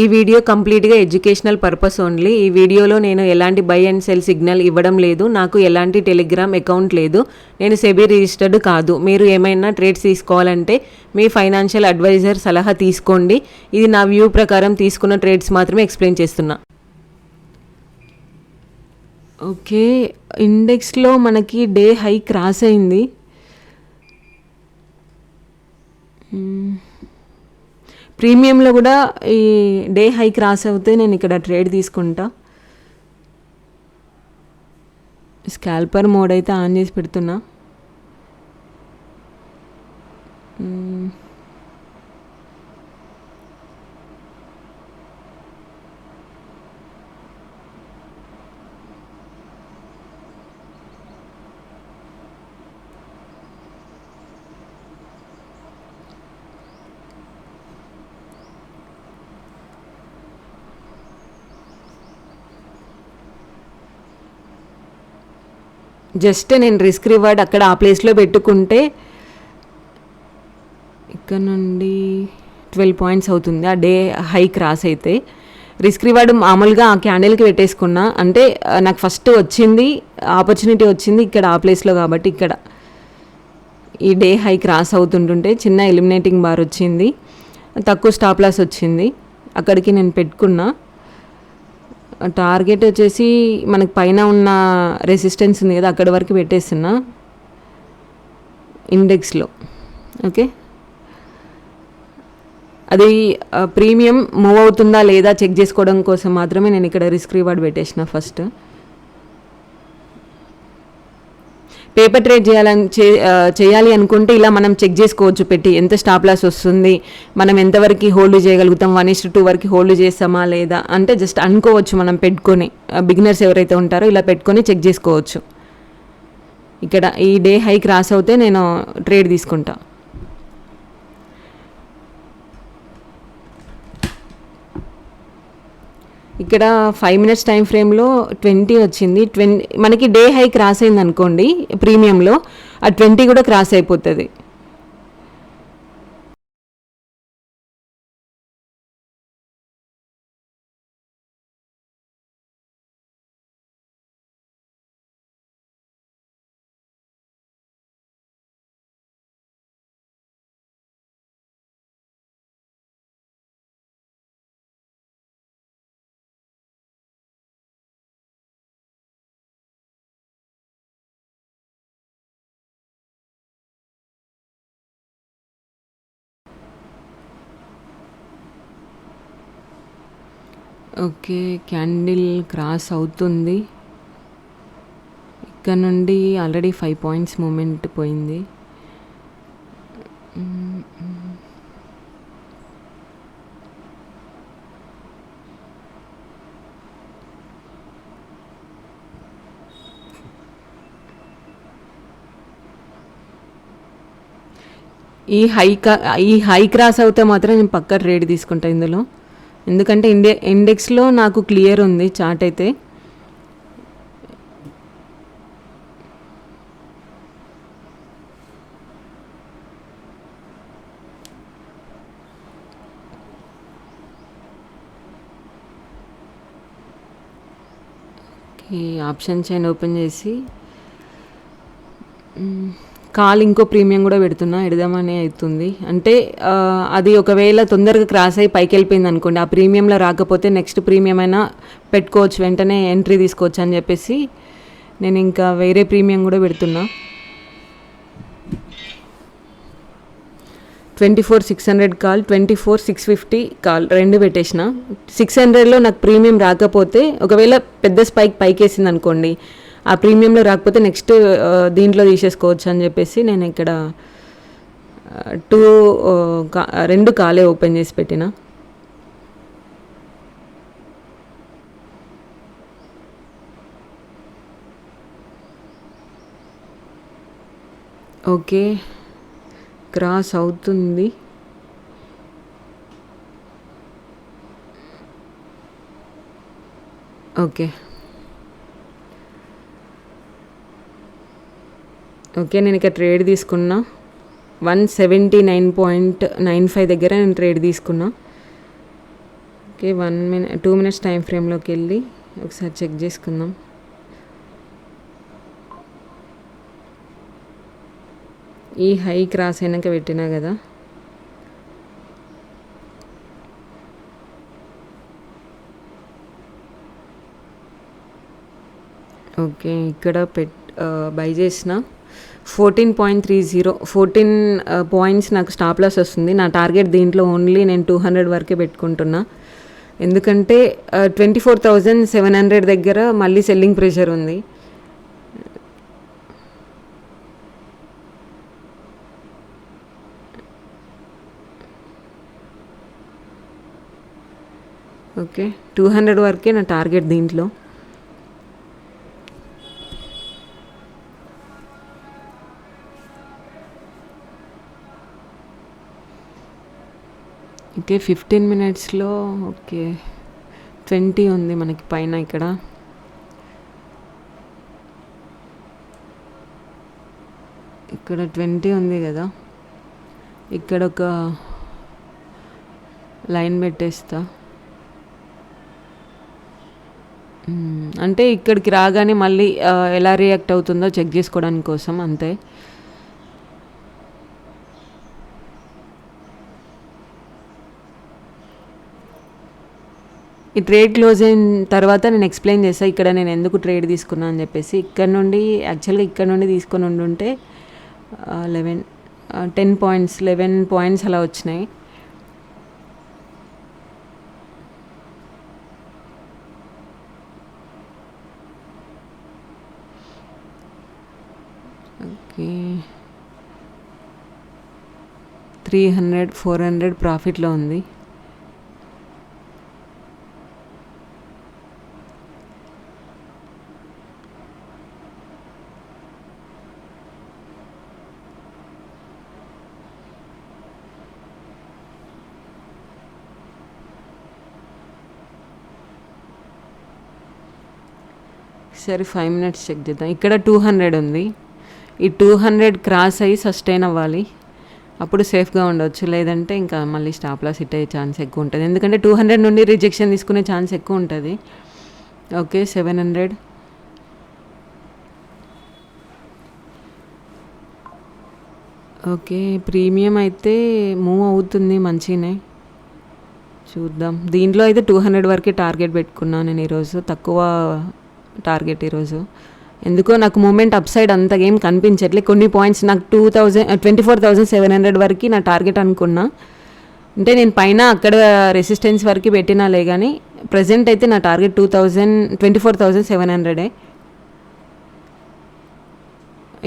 ఈ వీడియో కంప్లీట్గా educational purpose only. ఈ వీడియోలో నేను ఎలాంటి బై అండ్ సెల్ సిగ్నల్ ఇవ్వడం లేదు. నాకు ఎలాంటి టెలిగ్రామ్ అకౌంట్ లేదు. నేను సెబీ రిజిస్టర్డ్ కాదు. మీరు ఏమైనా ట్రేడ్స్ తీసుకోవాలంటే మీ ఫైనాన్షియల్ అడ్వైజర్ సలహా తీసుకోండి. ఇది నా వ్యూ ప్రకారం తీసుకున్న ట్రేడ్స్ మాత్రమే ఎక్స్ప్లెయిన్ చేస్తున్నా. ఓకే, ఇండెక్స్లో మనకి డే హై క్రాస్ అయింది. ప్రీమియంలో కూడా ఈ డే హై క్రాస్ అవుతే నేను ఇక్కడ ట్రేడ్ తీసుకుంటా. స్కాల్పర్ మోడ్ అయితే ఆన్ చేసి పెడుతున్నా. జస్ట్ నేను రిస్క్ రివార్డ్ అక్కడ ఆ ప్లేస్లో పెట్టుకుంటే ఇక్కడ నుండి 12 పాయింట్స్ అవుతుంది ఆ డే హై క్రాస్ అయితే. రిస్క్ రివార్డ్ మామూలుగా ఆ క్యాండిల్కి పెట్టేసుకున్నా. అంటే నాకు ఫస్ట్ వచ్చింది ఆపర్చునిటీ వచ్చింది ఇక్కడ ఆ ప్లేస్లో, కాబట్టి ఇక్కడ ఈ డే హై క్రాస్ అవుతుంటుంటే చిన్న ఎలిమినేటింగ్ బార్ వచ్చింది, తక్కువ స్టాప్ లాస్ వచ్చింది, అక్కడికి నేను పెట్టుకున్నా. టార్గెట్ వచ్చేసి మనకు పైన ఉన్న రెసిస్టెన్స్ ఉంది కదా, అక్కడి వరకు పెట్టేస్తున్నా ఇండెక్స్లో. ఓకే, అది ప్రీమియం మూవ్ అవుతుందా లేదా చెక్ చేసుకోవడం కోసం మాత్రమే నేను ఇక్కడ రిస్క్ రివార్డ్ పెట్టేసిన. ఫస్ట్ పేపర్ ట్రేడ్ చేయాలి అనుకుంటే ఇలా మనం చెక్ చేసుకోవచ్చు పెట్టి, ఎంత స్టాప్ లాస్ వస్తుంది, మనం ఎంతవరకు హోల్డ్ చేయగలుగుతాం, 1:2 వరకు హోల్డ్ చేస్తామా లేదా అంటే జస్ట్ అనుకోవచ్చు మనం పెట్టుకొని. బిగినర్స్ ఎవరైతే ఉంటారో ఇలా పెట్టుకొని చెక్ చేసుకోవచ్చు. ఇక్కడ ఈ డే హై క్రాస్ అవుతే నేను ట్రేడ్ తీసుకుంటా. ఇక్కడ 5 మినిట్స్ టైం ఫ్రేమ్లో 20 వచ్చింది. 20 మనకి డే హై క్రాస్ అయింది అనుకోండి ప్రీమియంలో, ఆ 20 కూడా క్రాస్ అయిపోతుంది. ఓకే, క్యాండిల్ క్రాస్ అవుతుంది. ఇక్కడ నుండి ఆల్రెడీ 5 పాయింట్స్ మూమెంట్ పోయింది. ఈ హై క్రాస్ అవుతే మాత్రం నేను పక్కా ట్రేడ్ తీసుకుంటా ఇందులో. ఎందుకంటే ఇండెక్స్లో నాకు క్లియర్ ఉంది చార్ట్ అయితే. ఓకే, ఆప్షన్ చైన్ ఓపెన్ చేసి కాల్ ఇంకో ప్రీమియం కూడా పెడుతున్నా, ఎడదామని అవుతుంది. అంటే అది ఒకవేళ తొందరగా క్రాస్ అయ్యి పైకి వెళ్ళిపోయింది అనుకోండి, ఆ ప్రీమియంలో రాకపోతే నెక్స్ట్ ప్రీమియం అయినా పెట్టుకోవచ్చు, వెంటనే ఎంట్రీ తీసుకోవచ్చు అని చెప్పేసి నేను ఇంకా వేరే ప్రీమియం కూడా పెడుతున్నా. 24,600 కాల్, 24,650 కాల్, రెండు పెట్టేసిన. 600లో నాకు ప్రీమియం రాకపోతే, ఒకవేళ పెద్ద స్పైక్ పైకేసింది అనుకోండి, ఆ ప్రీమియంలో రాకపోతే నెక్స్ట్ దీంట్లో తీసేసుకోవచ్చు అని చెప్పేసి నేను ఇక్కడ 2 కాలే ఓపెన్ చేసి పెట్టిన. ఓకే, క్రాస్ అవుతుంది. ఓకే ఓకే నేను ఇక్కడ ట్రేడ్ తీసుకున్నా. 179.95 దగ్గర నేను ట్రేడ్ తీసుకున్నా. ఓకే 2 మినిట్స్ టైం ఫ్రేమ్లోకి వెళ్ళి ఒకసారి చెక్ చేసుకుందాం. ఈ హై క్రాస్ అయినాక పెట్టినా కదా, ఓకే ఇక్కడ బై చేసిన 14.30 14 పాయింట్స్ నాకు స్టాప్ లాస్ వస్తుంది. నా టార్గెట్ దీంట్లో ఓన్లీ నేను 200 వరకే పెట్టుకుంటున్నా, ఎందుకంటే 24,700 దగ్గర మళ్ళీ సెల్లింగ్ ప్రెషర్ ఉంది. ఓకే 200 వరకే నా టార్గెట్ దీంట్లో. ఓకే 15 మినిట్స్లో ఓకే 20 ఉంది మనకి పైన. ఇక్కడ 20 ఉంది కదా, ఇక్కడ ఒక లైన్ పెట్టేస్తా. అంటే ఇక్కడికి రాగానే మళ్ళీ ఎలా రియాక్ట్ అవుతుందో చెక్ చేసుకోవడానికి కోసం అంతే. ఈ ట్రేడ్ క్లోజ్ అయిన తర్వాత నేను ఎక్స్ప్లెయిన్ చేస్తాను ఇక్కడ నేను ఎందుకు ట్రేడ్ తీసుకున్నా అని చెప్పేసి. యాక్చువల్గా ఇక్కడ నుండి తీసుకొని ఉండుంటే 11 పాయింట్స్ అలా వచ్చినాయి. ఓకే 300-400 ప్రాఫిట్లో ఉంది. సరే 5 మినిట్స్ చెక్ చేద్దాం. ఇక్కడ 200 ఉంది. ఈ 200 క్రాస్ అయ్యి సస్టైన్ అవ్వాలి, అప్పుడు సేఫ్గా ఉండవచ్చు. లేదంటే ఇంకా మళ్ళీ స్టాప్ లాస్ హిట్ అయ్యే ఛాన్స్ ఎక్కువ ఉంటుంది, ఎందుకంటే 200 నుండి రిజెక్షన్ తీసుకునే ఛాన్స్ ఎక్కువ ఉంటుంది. ఓకే 700. ఓకే ప్రీమియం అయితే మూవ్ అవుతుంది మంచిగానే, చూద్దాం. దీంట్లో అయితే 200 వరకే టార్గెట్ పెట్టుకున్నాను నేను ఈరోజు, తక్కువ టార్గెట్ ఈరోజు. ఎందుకో నాకు మూమెంట్ అప్ సైడ్ అంతగా ఏం కనిపించట్లే. కొన్ని పాయింట్స్ నాకు 24,700 వరకు నా టార్గెట్ అనుకున్నా, అంటే నేను పైన అక్కడ రెసిస్టెన్స్ వరకు పెట్టినాలే, కానీ ప్రజెంట్ అయితే నా టార్గెట్ 24,700.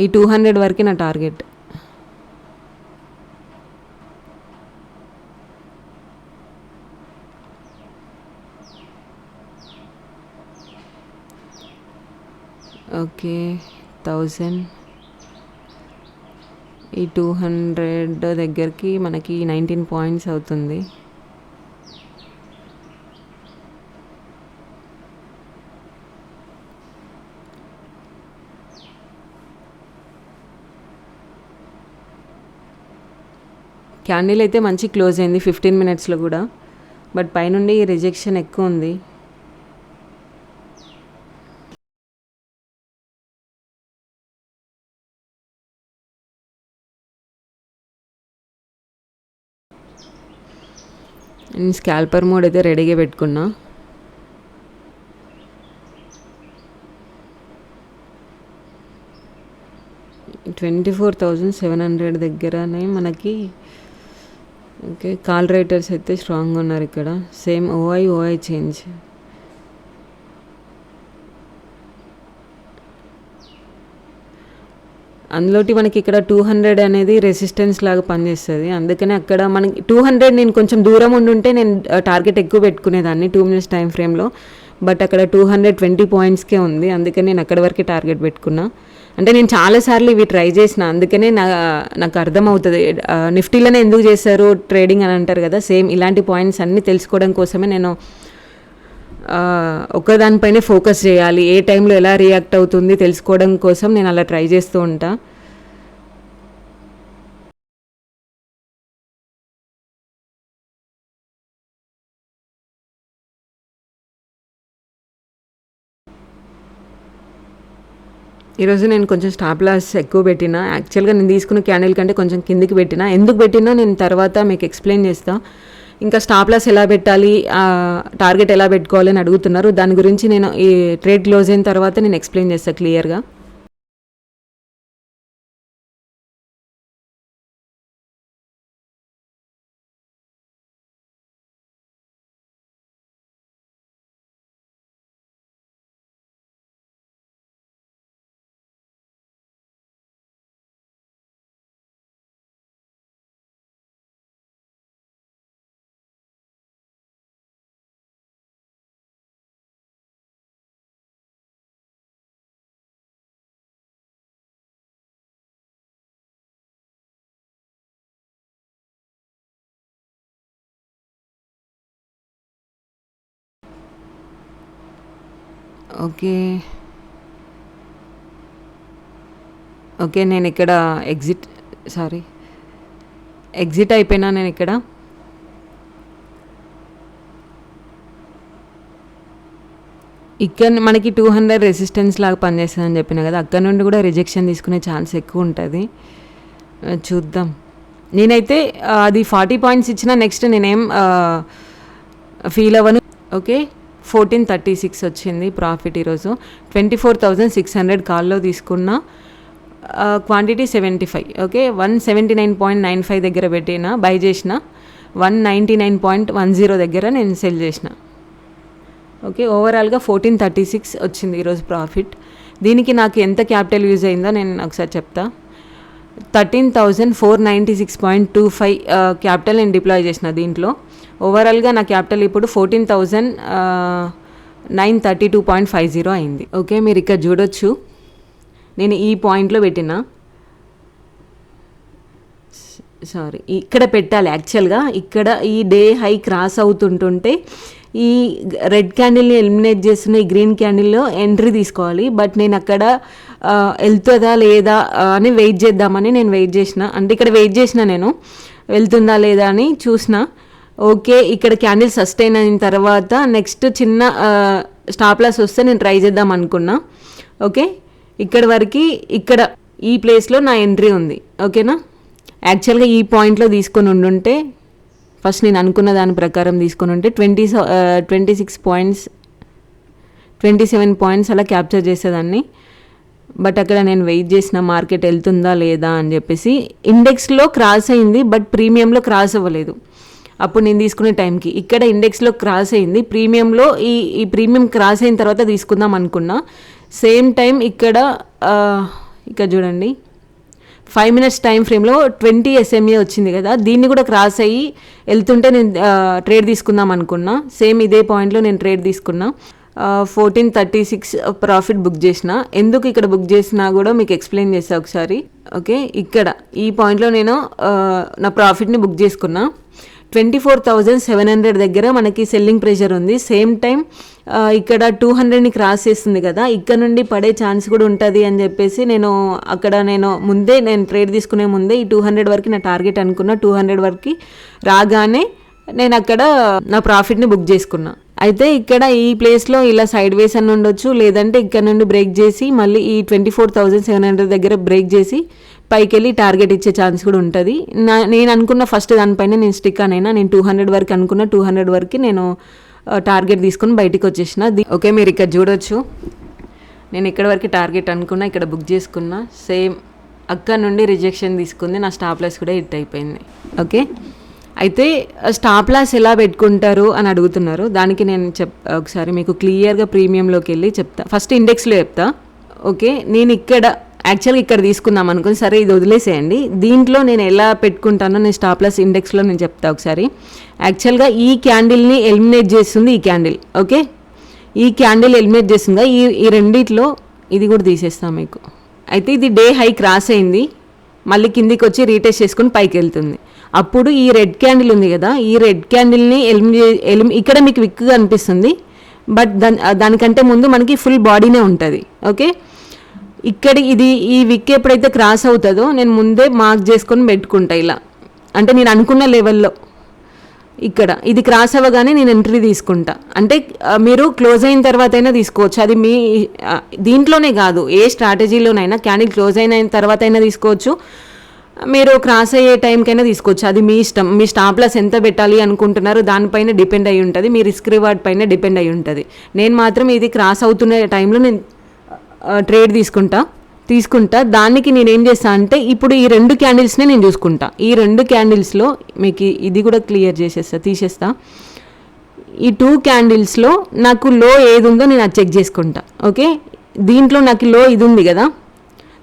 ఈ 200 వరకు నా టార్గెట్. ఓకే 1000. ఈ 200 దగ్గరికి మనకి 19 పాయింట్స్ అవుతుంది. క్యాండిల్ అయితే మంచి క్లోజ్ అయింది 15 మినిట్స్లో కూడా, బట్ పైనుండి రిజెక్షన్ ఎక్కువ ఉంది. నేను స్కాల్పర్ మోడ్ అయితే రెడీగా పెట్టుకున్నా. $24,700 దగ్గరనే మనకి. ఓకే కాల్ రైటర్స్ అయితే స్ట్రాంగ్గా ఉన్నారు ఇక్కడ. Same ఓఐ change. అందులోటి మనకి ఇక్కడ 200 అనేది రెసిస్టెన్స్ లాగా పనిచేస్తుంది, అందుకని అక్కడ మనకి 200 నేను కొంచెం దూరం ఉండుంటే నేను టార్గెట్ ఎక్కువ పెట్టుకునేదాన్ని 2 మినిట్స్ టైం ఫ్రేమ్లో. బట్ అక్కడ 220 పాయింట్స్కే ఉంది, అందుకని నేను అక్కడి వరకే టార్గెట్ పెట్టుకున్నా. అంటే నేను చాలాసార్లు ఇవి ట్రై చేసిన, అందుకనే నాకు అర్థమవుతుంది నిఫ్టీలోనే ఎందుకు చేస్తారు ట్రేడింగ్ అని అంటారు కదా, సేమ్ ఇలాంటి పాయింట్స్ అన్నీ తెలుసుకోవడం కోసమే నేను ఒకదానిపైనే ఫోకస్ చేయాలి, ఏ టైంలో ఎలా రియాక్ట్ అవుతుంది తెలుసుకోవడం కోసం నేను అలా ట్రై చేస్తూ ఉంటా. ఈరోజు నేను కొంచెం స్టాప్ లాస్ ఎక్కువ పెట్టినా. యాక్చువల్గా నేను తీసుకున్న క్యాండిల్ కంటే కొంచెం కిందికి పెట్టినా. ఎందుకు పెట్టినా నేను తర్వాత మీకు ఎక్స్ప్లెయిన్ చేస్తాను. ఇంకా స్టాప్ లాస్ ఎలా పెట్టాలి, టార్గెట్ ఎలా పెట్టుకోవాలి అని అడుగుతున్నారు. దాని గురించి నేను ఈ ట్రేడ్ క్లోజ్ అయిన తర్వాత నేను ఎక్స్ప్లెయిన్ చేస్తాను క్లియర్గా. ఓకే ఓకే నేను ఇక్కడ ఎగ్జిట్ అయిపోయినా. నేను ఇక్కడ మనకి 200 రెసిస్టెన్స్ లాగా పనిచేస్తుంది అని చెప్పిన కదా, అక్కడ నుండి కూడా రిజెక్షన్ తీసుకునే ఛాన్స్ ఎక్కువ ఉంటుంది. చూద్దాం. నేనైతే అది 40 పాయింట్స్ ఇచ్చిన నెక్స్ట్ నేనేం ఫీల్ అవ్వను. ఓకే, 1436 వచ్చింది ప్రాఫిట్ ఈరోజు. 24,600 కాల్లో తీసుకున్న. క్వాంటిటీ 75. ఓకే, 179.95 దగ్గర పెట్టిన బై చేసిన. 199.10 దగ్గర నేను సెల్ చేసిన. ఓకే, ఓవరాల్గా 1436 వచ్చింది ఈరోజు ప్రాఫిట్. దీనికి నాకు ఎంత క్యాపిటల్ యూజ్ అయిందో నేను ఒకసారి చెప్తా. 13,496.25 క్యాపిటల్ నేను డిప్లాయ్ చేసిన దీంట్లో. ఓవరాల్గా నా క్యాపిటల్ ఇప్పుడు 14,932.50 అయింది. ఓకే, మీరు ఇక్కడ చూడొచ్చు, నేను ఈ పాయింట్లో పెట్టిన. ఇక్కడ పెట్టాలి యాక్చువల్గా. ఇక్కడ ఈ డే హై క్రాస్ అవుతుంటుంటే ఈ రెడ్ క్యాండిల్ని ఎలిమినేట్ చేస్తున్న ఈ గ్రీన్ క్యాండిల్లో ఎంట్రీ తీసుకోవాలి. బట్ నేను అక్కడ వెళ్తుందా లేదా అని వెయిట్ చేద్దామని నేను వెయిట్ చేసిన. అంటే ఇక్కడ వెయిట్ చేసిన, నేను వెళ్తుందా లేదా అని చూసిన. ఓకే, ఇక్కడ క్యాండిల్ సస్టైన్ అయిన తర్వాత నెక్స్ట్ చిన్న స్టాప్ లాస్ వస్తే నేను ట్రై చేద్దాం అనుకున్నా. ఓకే, ఇక్కడ వరకు ఇక్కడ ఈ ప్లేస్లో నా ఎంట్రీ ఉంది. ఓకేనా, యాక్చువల్గా ఈ పాయింట్లో తీసుకొని ఉండుంటే, ఫస్ట్ నేను అనుకున్న దాని ప్రకారం తీసుకొని ఉంటే 27 పాయింట్స్ అలా క్యాప్చర్ చేసేదాన్ని. బట్ అక్కడ నేను వెయిట్ చేసిన మార్కెట్ వెళ్తుందా లేదా అని చెప్పేసి. ఇండెక్స్లో క్రాస్ అయింది బట్ ప్రీమియంలో క్రాస్ అవ్వలేదు అప్పుడు నేను తీసుకునే టైంకి. ఇక్కడ ఇండెక్స్లో క్రాస్ అయింది, ప్రీమియంలో ఈ ప్రీమియం క్రాస్ అయిన తర్వాత తీసుకుందాం అనుకున్నా. సేమ్ టైం ఇక్కడ చూడండి, 5 minutes టైం ఫ్రేమ్లో 20 SMA వచ్చింది కదా, దీన్ని కూడా క్రాస్ అయ్యి వెళ్తుంటే నేను ట్రేడ్ తీసుకుందాం అనుకున్నా. సేమ్ ఇదే పాయింట్లో నేను ట్రేడ్ తీసుకున్నా. 1436 ప్రాఫిట్ బుక్ చేసిన. ఎందుకు ఇక్కడ బుక్ చేసినా కూడా మీకు ఎక్స్ప్లెయిన్ చేస్తా ఒకసారి. ఓకే, ఇక్కడ ఈ పాయింట్లో నేను నా ప్రాఫిట్ని బుక్ చేసుకున్నా. 24,700 దగ్గర మనకి సెల్లింగ్ ప్రెషర్ ఉంది. సేమ్ టైం ఇక్కడ 200ని క్రాస్ చేస్తుంది కదా, ఇక్కడ నుండి పడే ఛాన్స్ కూడా ఉంటుంది అని చెప్పేసి నేను ట్రేడ్ తీసుకునే ముందే ఈ 200 వరకు నా టార్గెట్ అనుకున్నా. 200 వరకు రాగానే నేను అక్కడ నా ప్రాఫిట్ని బుక్ చేసుకున్నా. అయితే ఇక్కడ ఈ ప్లేస్లో ఇలా సైడ్ వేస్ అని ఉండొచ్చు, లేదంటే ఇక్కడ నుండి బ్రేక్ చేసి మళ్ళీ ఈ 24,700 దగ్గర బ్రేక్ చేసి పైకి వెళ్ళి టార్గెట్ ఇచ్చే ఛాన్స్ కూడా ఉంటుంది. నేను అనుకున్న ఫస్ట్ దానిపైన నేను స్టిక్ అనైనా. నేను 200 వరకు అనుకున్న, 200 వరకు నేను టార్గెట్ తీసుకుని బయటికి వచ్చేసిన. ఓకే, మీరు ఇక్కడ చూడొచ్చు, నేను ఇక్కడ వరకు టార్గెట్ అనుకున్నా, ఇక్కడ బుక్ చేసుకున్నా. సేమ్ అక్కడ నుండి రిజెక్షన్ తీసుకుంది, నా స్టాప్ లాస్ కూడా హిట్ అయిపోయింది. ఓకే, అయితే స్టాప్ లాస్ ఎలా పెట్టుకుంటారు అని అడుగుతున్నారు. దానికి నేను ఒకసారి మీకు క్లియర్గా ప్రీమియంలోకి వెళ్ళి చెప్తా. ఫస్ట్ ఇండెక్స్లో చెప్తా. ఓకే, నేను యాక్చువల్గా ఇక్కడ తీసుకుందాం అనుకుని, సరే ఇది వదిలేసేయండి. దీంట్లో నేను ఎలా పెట్టుకుంటానో నేను స్టాప్ లాస్ ఇండెక్స్లో నేను చెప్తా ఒకసారి. యాక్చువల్గా ఈ క్యాండిల్ని ఎలిమినేట్ చేస్తుంది ఈ క్యాండిల్. ఓకే, ఈ క్యాండిల్ ఎలిమినేట్ చేస్తుందా, ఈ రెండిట్లో ఇది కూడా తీసేస్తాం మీకు. అయితే ఇది డే హై క్రాస్ అయింది, మళ్ళీ కిందికి వచ్చి రీటెస్ట్ చేసుకుని పైకి వెళ్తుంది. అప్పుడు ఈ రెడ్ క్యాండిల్ ఉంది కదా, ఈ రెడ్ క్యాండిల్ని ఇక్కడ మీకు విక్గా అనిపిస్తుంది, బట్ దానికంటే ముందు మనకి ఫుల్ బాడీనే ఉంటుంది. ఓకే, ఇక్కడ ఈ విక్ ఎప్పుడైతే క్రాస్ అవుతుందో నేను ముందే మార్క్ చేసుకొని పెట్టుకుంటా ఇలా. అంటే నేను అనుకున్న లెవెల్లో ఇక్కడ ఇది క్రాస్ అవ్వగానే నేను ఎంట్రీ తీసుకుంటా. అంటే మీరు క్లోజ్ అయిన తర్వాత అయినా తీసుకోవచ్చు, అది మీ దీంట్లోనే కాదు, ఏ స్ట్రాటజీలోనైనా క్యాండిల్ క్లోజ్ అయిన తర్వాత అయినా తీసుకోవచ్చు, మీరు క్రాస్ అయ్యే టైంకైనా తీసుకోవచ్చు, అది మీ ఇష్టం. మీ స్టాప్ లాస్ ఎంత పెట్టాలి అనుకుంటున్నారో దానిపైన డిపెండ్ అయి ఉంటుంది, మీ రిస్క్ రివార్డ్ పైన డిపెండ్ అయి ఉంటుంది. నేను మాత్రం ఇది క్రాస్ అవుతున్న టైంలో నేను ట్రేడ్ తీసుకుంటా. దానికి నేను ఏం చేస్తాను అంటే ఇప్పుడు ఈ 2 క్యాండిల్స్నే నేను చూసుకుంటా. ఈ 2 క్యాండిల్స్లో మీకు ఇది కూడా క్లియర్ తీసేస్తా. ఈ 2 క్యాండిల్స్లో నాకు లో ఏది ఉందో నేను అది చెక్ చేసుకుంటా. ఓకే, దీంట్లో నాకు లో ఇది ఉంది కదా,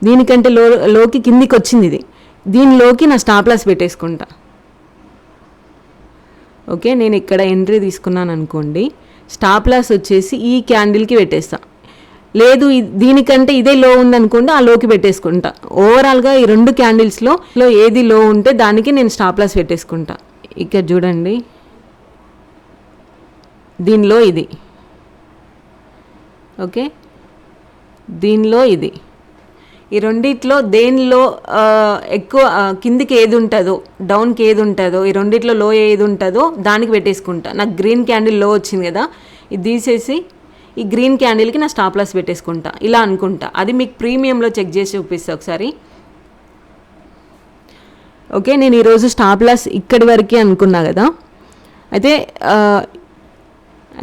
దీనికంటే లోకి కిందికి వచ్చింది ఇది, దీనిలోకి నా స్టాప్ లాస్ పెట్టేసుకుంటా. ఓకే, నేను ఇక్కడ ఎంట్రీ తీసుకున్నాను అనుకోండి, స్టాప్ లాస్ వచ్చేసి ఈ క్యాండిల్కి పెట్టేస్తా. లేదు దీనికంటే ఇదే లో ఉందనుకోండి, ఆ లోకి పెట్టేసుకుంటా. ఓవరాల్గా ఈ 2 క్యాండిల్స్లో ఏది లో ఉంటే దానికి నేను స్టాప్ లాస్ పెట్టేసుకుంటా. ఇక్కడ చూడండి, దీనిలో ఇది, ఓకే, దీనిలో ఇది, ఈ రెండిట్లో దేనిలో ఎక్కువ కిందికి ఏది ఉంటుందో డౌన్కి ఏది ఉంటుందో, ఈ రెండిట్లో లో ఏది ఉంటుందో దానికి పెట్టేసుకుంటా. నాకు గ్రీన్ క్యాండిల్ లో వచ్చింది కదా, ఇది తీసేసి ఈ గ్రీన్ క్యాండిల్కి నా స్టాప్ లాస్ పెట్టేసుకుంటా. ఇలా అనుకుంటా. అది మీకు ప్రీమియంలో చెక్ చేసి చూపిస్తా ఒకసారి. ఓకే, నేను ఈరోజు స్టాప్ లాస్ ఇక్కడి వరకే అనుకున్నా కదా,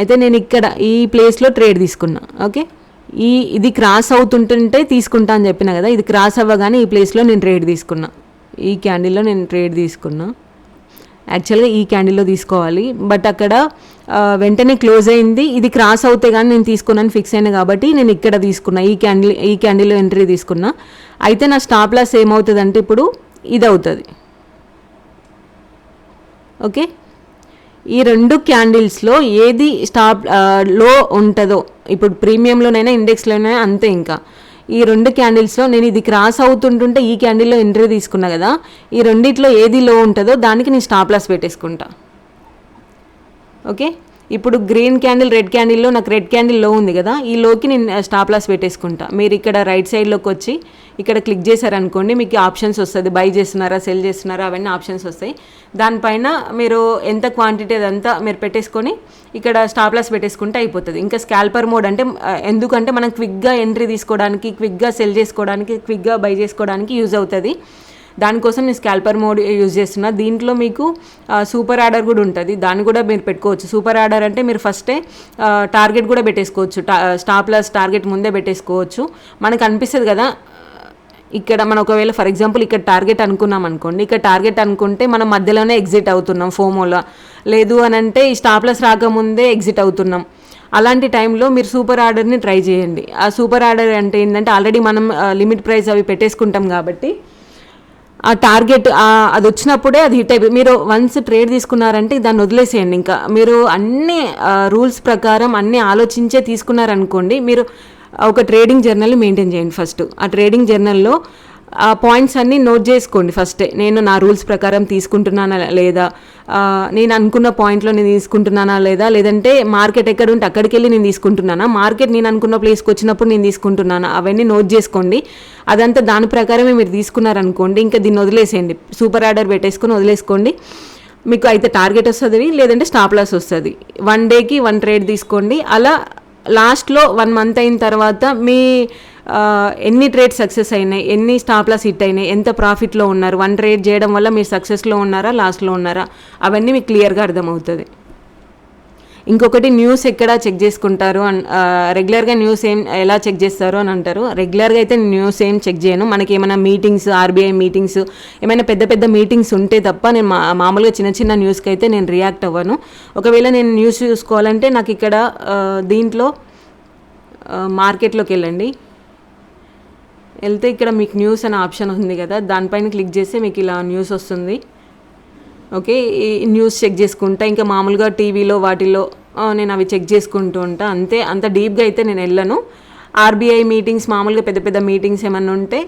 అయితే నేను ఇక్కడ ఈ ప్లేస్లో ట్రేడ్ తీసుకున్నా. ఓకే, ఇది క్రాస్ అవుతుంటుంటే తీసుకుంటా అని చెప్పిన కదా, ఇది క్రాస్ అవ్వగానే ఈ ప్లేస్లో నేను ట్రేడ్ తీసుకున్నా. ఈ క్యాండిల్లో నేను ట్రేడ్ తీసుకున్నా. యాక్చువల్గా ఈ క్యాండిల్లో తీసుకోవాలి, బట్ అక్కడ వెంటనే క్లోజ్ అయింది. ఇది క్రాస్ అవుతే కానీ నేను తీసుకున్నాను ఫిక్స్ అయినా కాబట్టి నేను ఇక్కడ తీసుకున్నా, ఈ క్యాండిల్లో ఎంట్రీ తీసుకున్నా. అయితే నా స్టాప్ లాస్ ఏమవుతుంది అంటే ఇప్పుడు ఇది అవుతుంది. ఓకే, ఈ 2 క్యాండిల్స్లో ఏది స్టాప్ లో ఉంటుందో, ఇప్పుడు ప్రీమియంలోనైనా ఇండెక్స్లోనైనా అంతే. ఇంకా ఈ 2 క్యాండిల్స్లో నేను ఇది క్రాస్ అవుతుంటుంటే ఈ క్యాండిల్లో ఎంట్రీ తీసుకున్నా కదా, ఈ రెండిట్లో ఏది లో ఉంటుందో దానికి నేను స్టాప్ లాస్ పెట్టేసుకుంటా. ఓకే, ఇప్పుడు గ్రీన్ క్యాండిల్ రెడ్ క్యాండిల్లో నాకు రెడ్ క్యాండిల్ లో ఉంది కదా, ఈ లోకి నేను స్టాప్ లాస్ పెట్టేసుకుంటా. మీరు ఇక్కడ రైట్ సైడ్లోకి వచ్చి ఇక్కడ క్లిక్ చేశారనుకోండి, మీకు ఆప్షన్స్ వస్తుంది, బై చేస్తున్నారా సెల్ చేస్తున్నారా అవన్నీ ఆప్షన్స్ వస్తాయి. దానిపైన మీరు ఎంత క్వాంటిటీ అదంతా మీరు పెట్టేసుకొని ఇక్కడ స్టాప్ లాస్ పెట్టేసుకుంటే అయిపోతుంది. ఇంకా స్కాల్పర్ మోడ్ అంటే ఎందుకంటే మనం క్విక్గా ఎంట్రీ తీసుకోవడానికి, క్విక్గా సెల్ చేసుకోవడానికి, క్విక్గా బై చేసుకోవడానికి యూజ్ అవుతుంది. దానికోసం నేను స్కాల్పర్ మోడ్ యూజ్ చేస్తున్నా. దీంట్లో మీకు సూపర్ ఆర్డర్ కూడా ఉంటుంది, దాన్ని కూడా మీరు పెట్టుకోవచ్చు. సూపర్ ఆర్డర్ అంటే మీరు ఫస్టే టార్గెట్ కూడా పెట్టేసుకోవచ్చు, స్టాప్ లాస్ టార్గెట్ ముందే పెట్టేసుకోవచ్చు. మనకు అనిపిస్తుంది కదా, ఇక్కడ మనం ఒకవేళ ఫర్ ఎగ్జాంపుల్ ఇక్కడ టార్గెట్ అనుకున్నాం అనుకోండి, ఇక్కడ టార్గెట్ అనుకుంటే మనం మధ్యలోనే ఎగ్జిట్ అవుతున్నాం ఫోమోలో, లేదు అని అంటే ఈ స్టాప్ లాస్ రాకముందే ఎగ్జిట్ అవుతున్నాం. అలాంటి టైంలో మీరు సూపర్ ఆర్డర్ని ట్రై చేయండి. ఆ సూపర్ ఆర్డర్ అంటే ఏంటంటే ఆల్రెడీ మనం లిమిట్ ప్రైస్ అవి పెట్టేసుకుంటాం కాబట్టి ఆ టార్గెట్ అది వచ్చినప్పుడే అది హిట్ అయిపోయి మీరు వన్స్ ట్రేడ్ తీసుకున్నారంటే దాన్ని వదిలేసేయండి. ఇంకా మీరు అన్ని రూల్స్ ప్రకారం అన్నీ ఆలోచించే తీసుకున్నారనుకోండి, మీరు ఒక ట్రేడింగ్ జర్నల్ని మెయింటైన్ చేయండి. ఫస్ట్ ఆ ట్రేడింగ్ జర్నల్లో ఆ పాయింట్స్ అన్నీ నోట్ చేసుకోండి ఫస్టే. నేను నా రూల్స్ ప్రకారం తీసుకుంటున్నానా లేదా, నేను అనుకున్న పాయింట్లో నేను తీసుకుంటున్నానా లేదా, లేదంటే మార్కెట్ ఎక్కడ ఉంటే అక్కడికి వెళ్ళి నేను తీసుకుంటున్నానా, మార్కెట్ నేను అనుకున్న ప్లేస్కి వచ్చినప్పుడు నేను తీసుకుంటున్నానా, అవన్నీ నోట్ చేసుకోండి. అదంతా దాని ప్రకారమే మీరు తీసుకున్నారనుకోండి, ఇంకా దీన్ని వదిలేసేయండి, సూపర్ ఆర్డర్ పెట్టేసుకొని వదిలేసుకోండి. మీకు అయితే టార్గెట్ వస్తుంది, లేదంటే స్టాప్ లాస్ వస్తుంది. 1 డేకి 1 ట్రేడ్ తీసుకోండి. అలా లాస్ట్లో 1 మంత్ అయిన తర్వాత మీ ఎన్ని ట్రేడ్ సక్సెస్ అయినాయి, ఎన్ని స్టాప్ లాస్ హిట్ అయినాయి, ఎంత ప్రాఫిట్లో ఉన్నారు, 1 ట్రేడ్ చేయడం వల్ల మీరు సక్సెస్లో ఉన్నారా లాస్ట్లో ఉన్నారా, అవన్నీ మీకు క్లియర్గా అర్థమవుతుంది. ఇంకొకటి న్యూస్ ఎక్కడ చెక్ చేసుకుంటారు రెగ్యులర్గా న్యూస్ ఎలా చెక్ చేస్తారు అని అంటారు. రెగ్యులర్గా అయితే న్యూస్ ఏం చెక్ చేయను. మనకి ఏమైనా మీటింగ్స్, ఆర్బీఐ మీటింగ్స్, ఏమైనా పెద్ద పెద్ద మీటింగ్స్ ఉంటే తప్ప నేను మామూలుగా చిన్న చిన్న న్యూస్కి అయితే నేను రియాక్ట్ అవ్వను. ఒకవేళ నేను న్యూస్ చూసుకోవాలంటే నాకు ఇక్కడ దీంట్లో మార్కెట్లోకి వెళ్తే ఇక్కడ మీకు న్యూస్ అనే ఆప్షన్ ఉంది కదా, దానిపైన క్లిక్ చేస్తే మీకు ఇలా న్యూస్ వస్తుంది. ఓకే, ఈ న్యూస్ చెక్ చేసుకుంటా. ఇంకా మామూలుగా టీవీలో వాటిల్లో నేను అవి చెక్ చేసుకుంటూ ఉంటా అంతే. అంత డీప్గా అయితే నేను వెళ్ళను. ఆర్బీఐ మీటింగ్స్, మామూలుగా పెద్ద పెద్ద మీటింగ్స్ ఏమన్నా ఉంటే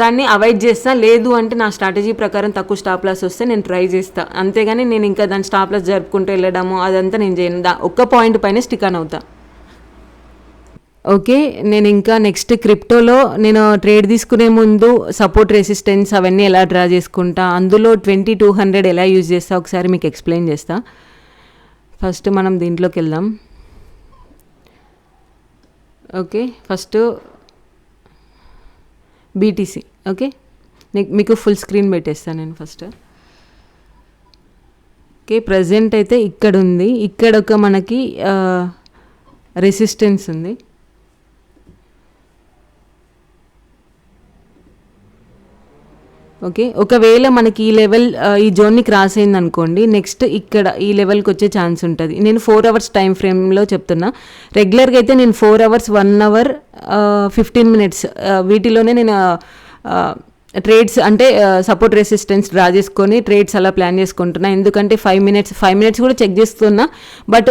దాన్ని అవాయిడ్ చేస్తా. లేదు అంటే నా స్ట్రాటజీ ప్రకారం తక్కువ స్టాప్ లాస్ వస్తే నేను ట్రై చేస్తా. అంతేగాని నేను ఇంకా దాని స్టాప్ లాస్ జరుపుకుంటూ వెళ్ళడము అదంతా నేను చేయను. ఒక్క పాయింట్ పైన స్టిక్ ఆన్ అవుతా. ఓకే. నేను ఇంకా నెక్స్ట్ క్రిప్టోలో నేను ట్రేడ్ తీసుకునే ముందు సపోర్ట్, రెసిస్టెన్స్ అవన్నీ ఎలా డ్రా చేసుకుంటా, అందులో 2200 ఎలా యూజ్ చేస్తా ఒకసారి మీకు ఎక్స్ప్లెయిన్ చేస్తా. ఫస్ట్ మనం దీంట్లోకి వెళ్దాం. Okay, first BTC. ఓకే, మీకు ఫుల్ స్క్రీన్ పెట్టేస్తాను నేను ఫస్ట్. ఓకే, ప్రజెంట్ అయితే ఇక్కడ ఉంది. ఇక్కడ ఒక మనకి రెసిస్టెన్స్ ఉంది. ఓకే, ఒకవేళ మనకి ఈ లెవెల్ ఈ జోన్ని క్రాస్ అయింది అనుకోండి, నెక్స్ట్ ఇక్కడ ఈ లెవెల్కి వచ్చే ఛాన్స్ ఉంటుంది. నేను 4 అవర్స్ టైం ఫ్రేమ్లో చెప్తున్నా. రెగ్యులర్గా అయితే నేను 4 అవర్స్, 1 అవర్ 15 మినిట్స్ వీటిలోనే నేను ట్రేడ్స్ అంటే సపోర్ట్, రెసిస్టెన్స్ డ్రా చేసుకొని ట్రేడ్స్ అలా ప్లాన్ చేసుకుంటున్నా. ఎందుకంటే 5 మినిట్స్ కూడా చెక్ చేస్తున్నా. బట్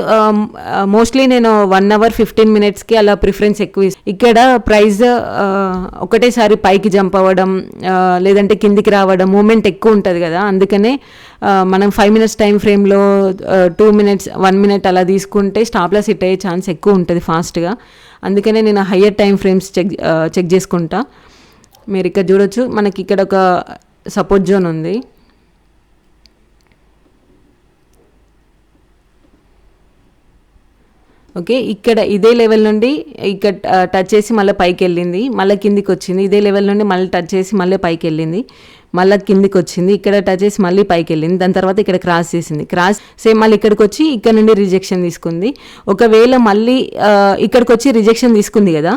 మోస్ట్లీ నేను 1 అవర్ 15 మినిట్స్కి అలా ప్రిఫరెన్స్ ఎక్కువ. ఇక్కడ ప్రైస్ ఒకటేసారి పైకి జంప్ అవ్వడం లేదంటే కిందికి రావడం మూమెంట్ ఎక్కువ ఉంటుంది కదా, అందుకనే మనం 5 మినిట్స్ టైం ఫ్రేమ్లో 2 మినిట్స్ 1 మినిట్ అలా తీసుకుంటే స్టాప్ లాస్ హిట్ అయ్యే ఛాన్స్ ఎక్కువ ఉంటుంది ఫాస్ట్గా. అందుకనే నేను హయ్యర్ టైం ఫ్రేమ్స్ చెక్ చేసుకుంటా. మీరు ఇక్కడ చూడొచ్చు, మనకి ఇక్కడ ఒక సపోర్ట్ జోన్ ఉంది. ఓకే, ఇక్కడ ఇదే లెవెల్ నుండి ఇక్కడ టచ్ చేసి మళ్ళీ పైకి వెళ్ళింది, మళ్ళీ కిందికి వచ్చింది. ఇదే లెవెల్ నుండి మళ్ళీ టచ్ చేసి మళ్ళీ పైకి వెళ్ళింది, మళ్ళీ కిందికి వచ్చింది. ఇక్కడ టచ్ చేసి మళ్ళీ పైకి వెళ్ళింది. దాని తర్వాత ఇక్కడ క్రాస్ చేసింది. సేమ్ మళ్ళీ ఇక్కడికి వచ్చి ఇక్కడ నుండి రిజెక్షన్ తీసుకుంది. ఒకవేళ మళ్ళీ ఇక్కడికి వచ్చి రిజెక్షన్ తీసుకుంది కదా,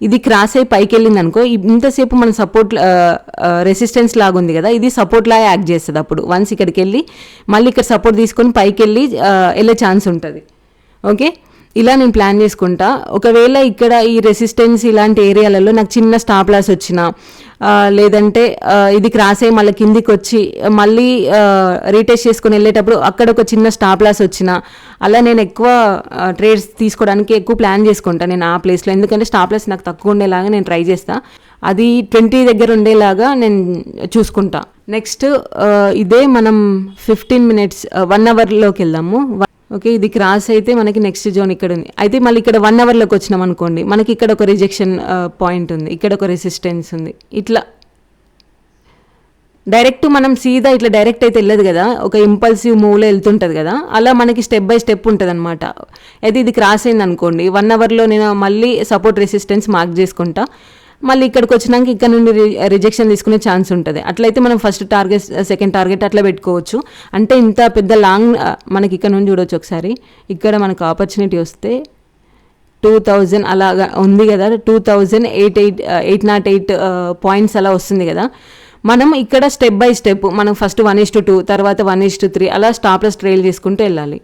ఇది క్రాస్ అయ్యి పైకి వెళ్ళింది అనుకో, ఇంతసేపు మన సపోర్ట్ రెసిస్టెన్స్ లాగా ఉంది కదా, ఇది సపోర్ట్ లాగా యాక్ట్ చేస్తుంది. అప్పుడు వన్స్ ఇక్కడికి వెళ్ళి మళ్ళీ ఇక్కడ సపోర్ట్ తీసుకొని పైకి వెళ్ళే ఛాన్స్ ఉంటుంది. ఓకే, ఇలా నేను ప్లాన్ చేసుకుంటా. ఒకవేళ ఇక్కడ ఈ రెసిస్టెన్స్ ఇలాంటి ఏరియాలలో నాకు చిన్న స్టాప్ లాస్ వచ్చినా, లేదంటే ఇది క్రాస్ అయ్యి మళ్ళీ కిందికి వచ్చి మళ్ళీ రీటెస్ట్ చేసుకొని వెళ్ళేటప్పుడు అక్కడ ఒక చిన్న స్టాప్ లాస్ వచ్చినా, అలా నేను ఎక్కువ ట్రేడ్స్ తీసుకోవడానికి ఎక్కువ ప్లాన్ చేసుకుంటాను నేను ఆ ప్లేస్లో. ఎందుకంటే స్టాప్ లాస్ నాకు తక్కువ ఉండేలాగా నేను ట్రై చేస్తాను, అది 20 దగ్గర ఉండేలాగా నేను చూసుకుంటా. నెక్స్ట్ ఇదే మనం 15 మినిట్స్ 1 అవర్లోకి వెళ్దాము. ఓకే, ఇది క్రాస్ అయితే మనకి నెక్స్ట్ జోన్ ఇక్కడ ఉంది. అయితే మళ్ళీ ఇక్కడ 1 అవర్లోకి వచ్చినాం అనుకోండి, మనకి ఇక్కడ ఒక రిజెక్షన్ పాయింట్ ఉంది, ఇక్కడ ఒక రెసిస్టెన్స్ ఉంది. ఇట్లా డైరెక్ట్ మనం సీదా ఇట్లా డైరెక్ట్ అయితే వెళ్ళదు కదా, ఒక ఇంపల్సివ్ మూవ్లో వెళ్తుంటుంది కదా, అలా మనకి స్టెప్ బై స్టెప్ ఉంటుంది అనమాట. అయితే ఇది క్రాస్ అయింది అనుకోండి, 1 అవర్లో నేను మళ్ళీ సపోర్ట్, రెసిస్టెన్స్ మార్క్ చేసుకుంటా. మళ్ళీ ఇక్కడికి వచ్చినాక ఇక్కడ నుండి రిజెక్షన్ తీసుకునే ఛాన్స్ ఉంటుంది. అట్లయితే మనం ఫస్ట్ టార్గెట్, సెకండ్ టార్గెట్ అట్లా పెట్టుకోవచ్చు. అంటే ఇంత పెద్ద లాంగ్ మనకి ఇక్కడ నుండి చూడవచ్చు. ఒకసారి ఇక్కడ మనకు ఆపర్చునిటీ వస్తే 2000 అలాగా ఉంది కదా, 2808 పాయింట్స్ అలా వస్తుంది కదా. మనం ఇక్కడ స్టెప్ బై స్టెప్ మనం ఫస్ట్ 1:2 తర్వాత 1:3 అలా స్టాప్ లాస్ ట్రైల్ చేసుకుంటూ వెళ్ళాలి.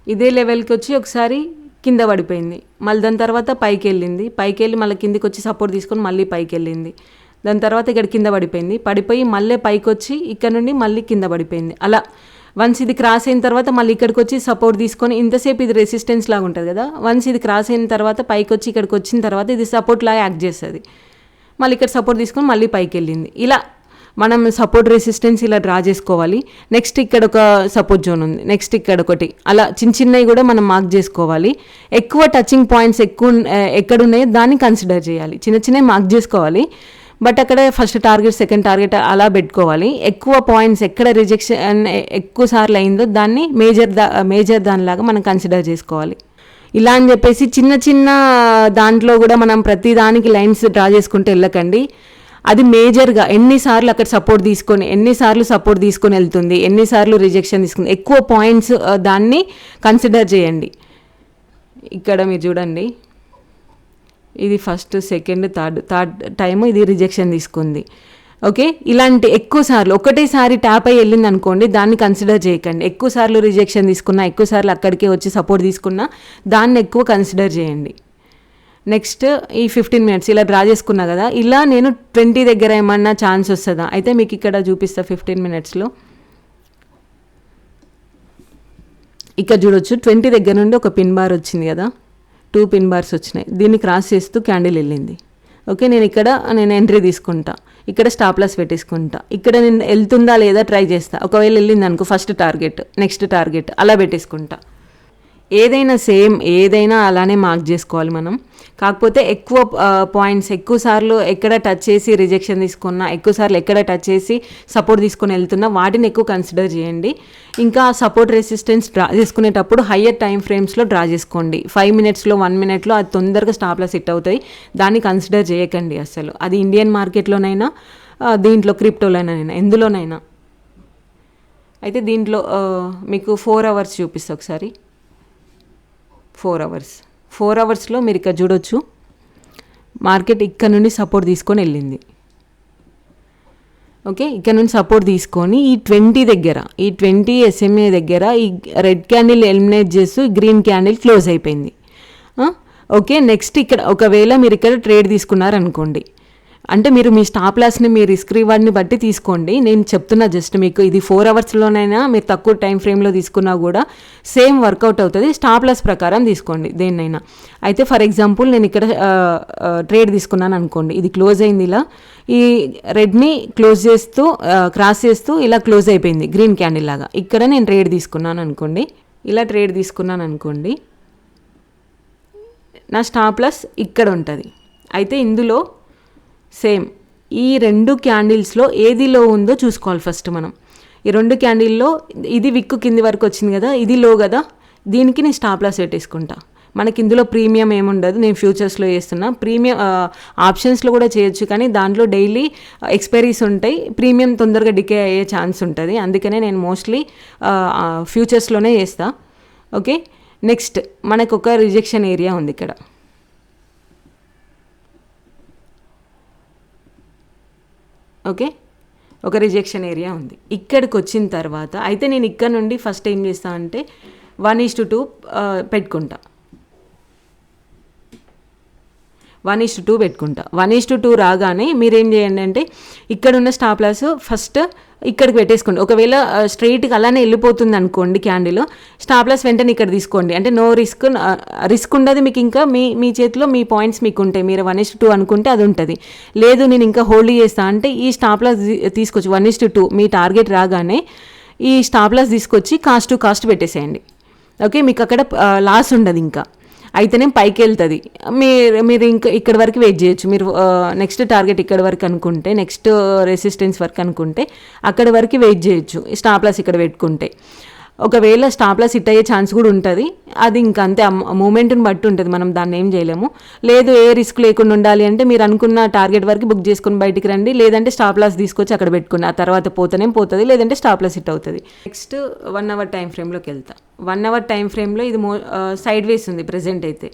ఇదే లెవెల్కి వచ్చి ఒకసారి కింద పడిపోయింది, మళ్ళీ దాని తర్వాత పైకి వెళ్ళింది, పైకి వెళ్ళి మళ్ళీ కిందికి వచ్చి సపోర్ట్ తీసుకొని మళ్ళీ పైకి వెళ్ళింది. దాని తర్వాత ఇక్కడ కింద పడిపోయి మళ్ళీ పైకి వచ్చి ఇక్కడ నుండి మళ్ళీ కింద పడిపోయింది. అలా వన్స్ ఇది క్రాస్ అయిన తర్వాత మళ్ళీ ఇక్కడికి వచ్చి సపోర్ట్ తీసుకొని, ఇంతసేపు ఇది రెసిస్టెన్స్ లాగా ఉంటుంది కదా, వన్స్ ఇది క్రాస్ అయిన తర్వాత పైకి వచ్చి ఇక్కడికి వచ్చిన తర్వాత ఇది సపోర్ట్ లాగా యాక్ట్ చేస్తుంది. మళ్ళీ ఇక్కడ సపోర్ట్ తీసుకొని మళ్ళీ పైకి వెళ్ళింది. ఇలా మనం సపోర్ట్, రెసిస్టెన్స్ ఇలా డ్రా చేసుకోవాలి. నెక్స్ట్ ఇక్కడ ఒక సపోర్ట్ జోన్ ఉంది, నెక్స్ట్ ఇక్కడ ఒకటి, అలా చిన్నవి కూడా మనం మార్క్ చేసుకోవాలి. ఎక్కువ టచింగ్ పాయింట్స్ ఎక్కడున్నాయో దాన్ని కన్సిడర్ చేయాలి. చిన్నవి మార్క్ చేసుకోవాలి, బట్ అక్కడ ఫస్ట్ టార్గెట్, సెకండ్ టార్గెట్ అలా పెట్టుకోవాలి. ఎక్కువ పాయింట్స్ ఎక్కడ రిజెక్షన్ ఎక్కువ సార్లు అయిందో దాన్ని మేజర్ దానిలాగా మనం కన్సిడర్ చేసుకోవాలి. ఇలా అని చెప్పేసి చిన్న దాంట్లో కూడా మనం ప్రతి దానికి లైన్స్ డ్రా చేసుకుంటూ వెళ్ళకండి. అది మేజర్గా ఎన్నిసార్లు అక్కడ ఎన్నిసార్లు సపోర్ట్ తీసుకొని వెళ్తుంది, ఎన్నిసార్లు రిజెక్షన్ తీసుకుంది, ఎక్కువ పాయింట్స్ దాన్ని కన్సిడర్ చేయండి. ఇక్కడ మీరు చూడండి, ఇది ఫస్ట్, సెకండ్, థర్డ్ టైము ఇది రిజెక్షన్ తీసుకుంది. ఓకే, ఇలాంటి ఎక్కువసార్లు ఒకటేసారి ట్యాప్ అయ్యి వెళ్ళింది అనుకోండి, దాన్ని కన్సిడర్ చేయకండి. ఎక్కువసార్లు రిజెక్షన్ తీసుకున్నా, ఎక్కువసార్లు అక్కడికే వచ్చి సపోర్ట్ తీసుకున్నా దాన్ని ఎక్కువ కన్సిడర్ చేయండి. నెక్స్ట్ ఈ 15 మినిట్స్ ఇలా డ్రా చేసుకున్నా కదా, ఇలా నేను 20 దగ్గర ఏమన్నా ఛాన్స్ వస్తుందా అయితే మీకు ఇక్కడ చూపిస్తా. 15 మినిట్స్లో ఇక్కడ చూడొచ్చు, 20 దగ్గర నుండి ఒక పిన్ బార్ వచ్చింది కదా, 2 పిన్ బార్స్ వచ్చినాయి. దీన్ని క్రాస్ చేస్తూ క్యాండిల్ వెళ్ళింది. ఓకే, నేను ఎంట్రీ తీసుకుంటా, ఇక్కడ స్టాప్ లాస్ పెట్టేసుకుంటా. ఇక్కడ నేను వెళ్తుందా లేదా ట్రై చేస్తా. ఒకవేళ వెళ్ళింది అనుకో, ఫస్ట్ టార్గెట్, నెక్స్ట్ టార్గెట్ అలా పెట్టేసుకుంటా. ఏదైనా అలానే మార్క్ చేసుకోవాలి మనం. కాకపోతే ఎక్కువ పాయింట్స్ ఎక్కువ సార్లు ఎక్కడ టచ్ చేసి రిజెక్షన్ తీసుకున్నా, ఎక్కువ సార్లు ఎక్కడ టచ్ చేసి సపోర్ట్ తీసుకొని వెళ్తున్నా వాటిని ఎక్కువ కన్సిడర్ చేయండి. ఇంకా సపోర్ట్ రెసిస్టెన్స్ డ్రా చేసుకునేటప్పుడు హయ్యర్ టైం ఫ్రేమ్స్లో డ్రా చేసుకోండి. 5 minutesలో 1 minuteలో అది తొందరగా స్టాప్ లాస్ హిట్ అవుతాయి. దాన్ని కన్సిడర్ చేయకండి అసలు. అది ఇండియన్ మార్కెట్లోనైనా, దీంట్లో క్రిప్టోలోనైనా, ఎందులోనైనా. అయితే దీంట్లో మీకు 4 hours చూపిస్తా ఒకసారి. 4 hours మీరు ఇక్కడ చూడొచ్చు, మార్కెట్ ఇక్కడ నుండి సపోర్ట్ తీసుకొని వెళ్ళింది. ఓకే, ఇక్కడ నుండి సపోర్ట్ తీసుకొని ఈ 20 SMA దగ్గర ఈ రెడ్ క్యాండిల్ ఎలిమినేట్ చేస్తూ గ్రీన్ క్యాండిల్ క్లోజ్ అయిపోయింది. ఓకే, నెక్స్ట్ ఇక్కడ ఒకవేళ మీరు ఇక్కడ ట్రేడ్ తీసుకున్నారనుకోండి, అంటే మీరు మీ స్టాప్ లాస్ని మీ రిస్క్ రివార్డ్ని బట్టి తీసుకోండి. నేను చెప్తున్నా జస్ట్ మీకు, ఇది 4 hours మీరు తక్కువ టైం ఫ్రేమ్లో తీసుకున్నా కూడా సేమ్ వర్కౌట్ అవుతుంది. స్టాప్ లాస్ ప్రకారం తీసుకోండి దేన్నైనా. అయితే ఫర్ ఎగ్జాంపుల్ నేను ఇక్కడ ట్రేడ్ తీసుకున్నాను అనుకోండి, ఇది క్లోజ్ అయింది, ఇలా ఈ రెడ్ని క్రాస్ చేస్తూ ఇలా క్లోజ్ అయిపోయింది గ్రీన్ క్యాండిల్ లాగా. ఇక్కడ నేను ట్రేడ్ తీసుకున్నాను అనుకోండి, ఇలా ట్రేడ్ తీసుకున్నాను అనుకోండి, నా స్టాప్ లాస్ ఇక్కడ ఉంటుంది. అయితే ఇందులో సేమ్ ఈ 2 క్యాండిల్స్లో ఏది లో ఉందో చూసుకోవాలి ఫస్ట్ మనం. ఈ 2 క్యాండిల్లో ఇది విక్కు కింది వరకు వచ్చింది కదా, ఇది లో కదా, దీనికి నేను స్టాప్ లాస్ పెట్టేసుకుంటా. మనకి ఇందులో ప్రీమియం ఏముండదు, నేను ఫ్యూచర్స్లో చేస్తున్నా. ప్రీమియం ఆప్షన్స్లో కూడా చేయొచ్చు, కానీ దాంట్లో డైలీ ఎక్స్పైరీస్ ఉంటాయి, ప్రీమియం తొందరగా డికే అయ్యే ఛాన్స్ ఉంటుంది. అందుకనే నేను మోస్ట్లీ ఫ్యూచర్స్లోనే చేస్తా. ఓకే, నెక్స్ట్ మనకు ఒక రిజెక్షన్ ఏరియా ఉంది ఇక్కడ. ఓకే, ఒక రిజెక్షన్ ఏరియా ఉంది. ఇక్కడికి వచ్చిన తర్వాత అయితే నేను ఇక్కడ నుండి ఫస్ట్ ఏం చేస్తా అంటే 1:2 పెట్టుకుంటా. 1:2 పెట్టుకుంటా. 1:2 రాగానే మీరేం చేయండి అంటే ఇక్కడ ఉన్న స్టాప్ లాస్ ఫస్ట్ ఇక్కడికి పెట్టేసుకోండి. ఒకవేళ స్ట్రైట్గా అలానే వెళ్ళిపోతుంది అనుకోండి క్యాండిల్, స్టాప్ లాస్ వెంటనే ఇక్కడ తీసుకోండి. అంటే నో రిస్క్ ఉండదు మీకు. ఇంకా మీ చేతిలో మీ పాయింట్స్ మీకు ఉంటాయి. మీరు 1:2 అనుకుంటే అది ఉంటుంది. లేదు నేను ఇంకా హోల్డ్ చేస్తా అంటే ఈ స్టాప్ లాస్ తీసుకొచ్చి 1:2 మీ టార్గెట్ రాగానే ఈ స్టాప్ లాస్ తీసుకొచ్చి కాస్ట్ పెట్టేసేయండి. ఓకే, మీకు అక్కడ లాస్ ఉండదు ఇంకా. అయితేనే పైకి వెళ్తుంది. మీరు ఇంకా ఇక్కడ వరకు వెయిట్ చేయొచ్చు. మీరు నెక్స్ట్ టార్గెట్ ఇక్కడ వరకు అనుకుంటే, నెక్స్ట్ రెసిస్టెన్స్ వరకు అనుకుంటే అక్కడ వరకు వెయిట్ చేయొచ్చు స్టాప్ లాస్ ఇక్కడ పెట్టుకుంటే. ఒకవేళ స్టాప్ లాస్ హిట్ అయ్యే ఛాన్స్ కూడా ఉంటుంది. అది ఇంకా అంతే, మూమెంట్ని బట్టి ఉంటుంది, మనం దాన్ని ఏం చేయలేము. లేదు ఏ రిస్క్ లేకుండా ఉండాలి అంటే మీరు అనుకున్న టార్గెట్ వరకు బుక్ చేసుకుని బయటికి రండి. లేదంటే స్టాప్ లాస్ తీసుకొచ్చి అక్కడ పెట్టుకుని ఆ తర్వాత పోతుంది, లేదంటే స్టాప్ లాస్ హిట్ అవుతుంది. నెక్స్ట్ 1 hour టైం ఫ్రేమ్లోకి వెళ్తా. 1 hour టైం ఫ్రేమ్లో ఇది సైడ్ వేస్ ఉంది ప్రజెంట్. అయితే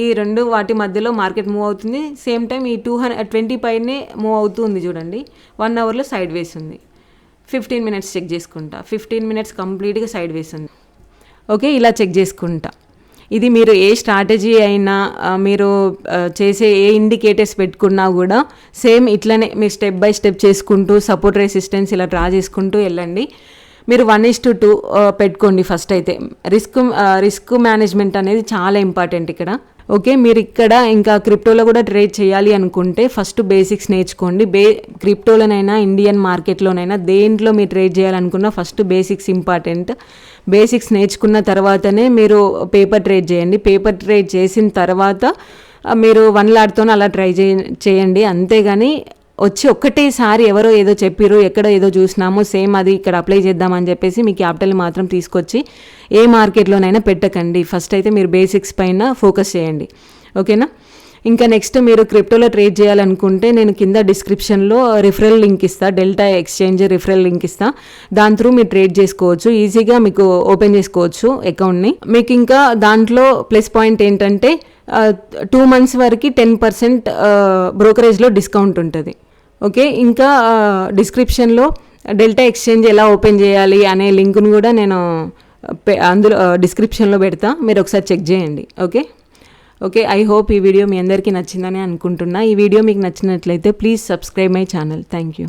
ఈ 2 వాటి మధ్యలో మార్కెట్ మూవ్ అవుతుంది. సేమ్ టైం ఈ 220 పైనే మూవ్ అవుతూ ఉంది చూడండి. 1 hourలో సైడ్ వేస్ ఉంది. 15 minutes చెక్ చేసుకుంటా. 15 minutes కంప్లీట్గా సైడ్ వేస్ ఉంది. ఓకే, ఇలా చెక్ చేసుకుంటా. ఇది మీరు ఏ స్ట్రాటజీ అయినా, మీరు చేసే ఏ ఇండికేటర్స్ పెట్టుకున్నా కూడా సేమ్ ఇట్లనే మీరు స్టెప్ బై స్టెప్ చేసుకుంటూ సపోర్ట్ రెసిస్టెన్స్ ఇలా డ్రా చేసుకుంటూ వెళ్ళండి. మీరు 1:2 పెట్టుకోండి ఫస్ట్. అయితే రిస్క్ మేనేజ్మెంట్ అనేది చాలా ఇంపార్టెంట్ ఇక్కడ. ఓకే, మీరు ఇక్కడ ఇంకా క్రిప్టోలో కూడా ట్రేడ్ చేయాలి అనుకుంటే ఫస్ట్ బేసిక్స్ నేర్చుకోండి. క్రిప్టోలోనైనా ఇండియన్ మార్కెట్లోనైనా దేంట్లో మీరు ట్రేడ్ చేయాలనుకున్నా ఫస్ట్ బేసిక్స్ ఇంపార్టెంట్. బేసిక్స్ నేర్చుకున్న తర్వాతనే మీరు పేపర్ ట్రేడ్ చేయండి. పేపర్ ట్రేడ్ చేసిన తర్వాత మీరు 1 లాట్తో అలా ట్రై చేయండి. అంతేగాని వచ్చి ఒక్కటేసారి ఎవరో ఏదో చెప్పిరు, ఎక్కడో ఏదో చూసినాము, సేమ్ అది ఇక్కడ అప్లై చేద్దామని చెప్పేసి మీ క్యాపిటల్ మాత్రం తీసుకొచ్చి ఏ మార్కెట్లోనైనా పెట్టకండి. ఫస్ట్ అయితే మీరు బేసిక్స్ పైన ఫోకస్ చేయండి. ఓకేనా? ఇంకా నెక్స్ట్ మీరు క్రిప్టోలో ట్రేడ్ చేయాలనుకుంటే నేను కింద డిస్క్రిప్షన్లో రిఫరల్ లింక్ ఇస్తా, డెల్టా ఎక్స్చేంజ్ రిఫరల్ లింక్ ఇస్తా. దాని త్రూ మీరు ట్రేడ్ చేసుకోవచ్చు, ఈజీగా మీకు ఓపెన్ చేసుకోవచ్చు అకౌంట్ని. మీకు ఇంకా దాంట్లో ప్లస్ పాయింట్ ఏంటంటే 2 months వరకు 10% బ్రోకరేజ్లో డిస్కౌంట్ ఉంటుంది. ఓకే, ఇంకా డిస్క్రిప్షన్లో డెల్టా ఎక్స్చేంజ్ ఎలా ఓపెన్ చేయాలి అనే లింక్ను కూడా నేను అందులో డిస్క్రిప్షన్లో పెడతా, మీరు ఒకసారి చెక్ చేయండి. ఓకే, ఐ హోప్ ఈ వీడియో మీ అందరికీ నచ్చిందని అనుకుంటున్నా. ఈ వీడియో మీకు నచ్చినట్లయితే please subscribe my channel. Thank you.